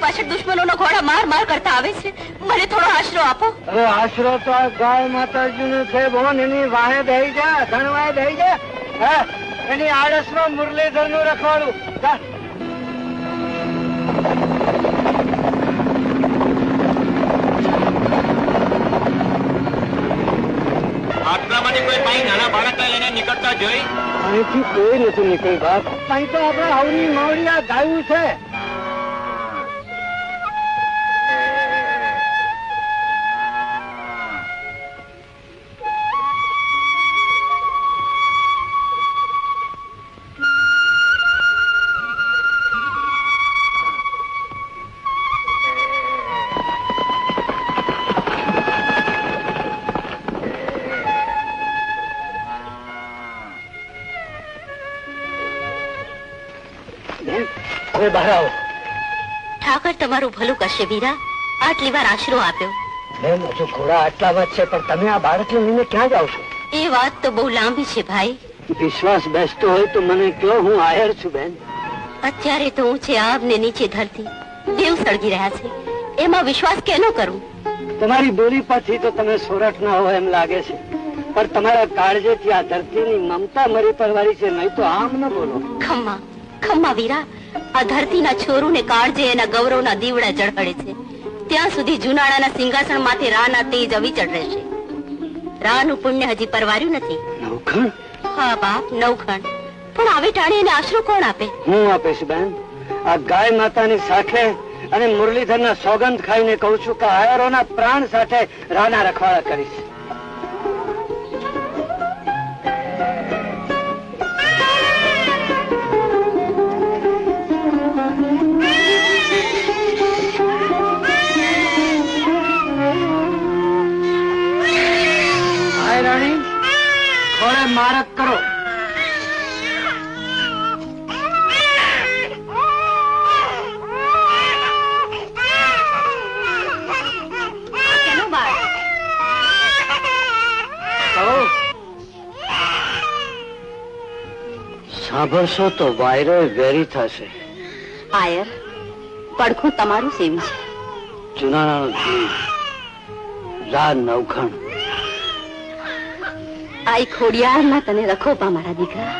પાછળ દુશ્મનોનો ઘોડા માર માર કરતા આવે છે. મને થોડો આશરો આપો. અરે આશરો તો આ ગાય માતાજીનું છે બોન. એની વાહે દઈ જા, ધણવાય દઈ જા. હા, એની આળસમાં મુરલીધર નું રખવાડું. આટલામાંથી કોઈ ભાઈ નાના બાળકને લઈને નીકળતા જોઈ? અહીંથી કોઈ નથી નીકળી બાપ. અહીં તો આપડે હવની માવડી આ ગાયું છે. ઠાકર તમારું ભલું કરશે વીરા. આટલી વાર આશરો આપ્યો. બેન હજુ ઘોડા આટલામાં જ છે, પણ તમે આ બાળકને લઈને ક્યાં જાવ છો? એ વાત તો બહુ લાંબી છે ભાઈ. વિશ્વાસ બેસતો હોય તો મને કયો, હું આયર છું બેન. અત્યારે તો ઊંચે આબ ને નીચે ધરતી દેવ સળગી રહ્યા છે. એમાં વિશ્વાસ કેનો કરું? તમારી બોલી પરથી તો તમે સોરઠ ના હોય એમ લાગે છે, પણ તમારા કાળજેથી આ ધરતીની મમતા મરી પરવારી છે. નહીં તો આમ ન બોલો. ખમ્મા ખમ્મા વીરા. આ ધરતીના છોરુને કાળજે એના ગૌરવના દીવડા ઝળહળે છે. ત્યાં સુધી જુનાળાના સિંહાસન માથે રાના તેજ અવિચળ રહેશે. રાનું પુણ્ય હજી પરવાર્યું નથી. નવખણ? હા બાપ, નવખણ. પણ આવી ટાણી એને આશરો કોણ આપે? હું આપીશ બેન. આ ગાય માતાની સાથે અને મુરલીધરના સોગંદ ખાઈને કહું છું કે આયરોના પ્રાણ સાથે રાના રખવાડા કરીશ. રાણી થોડે મારક કરો. સાંભળશો તો વાયરો વેરી થશે. આયર, પડખું તમારું સેવી છે. જુનાળાનો દીવ, રા નવખણ. આઈ ખોડિયાર ના તને રખો પા મારા દીકરા.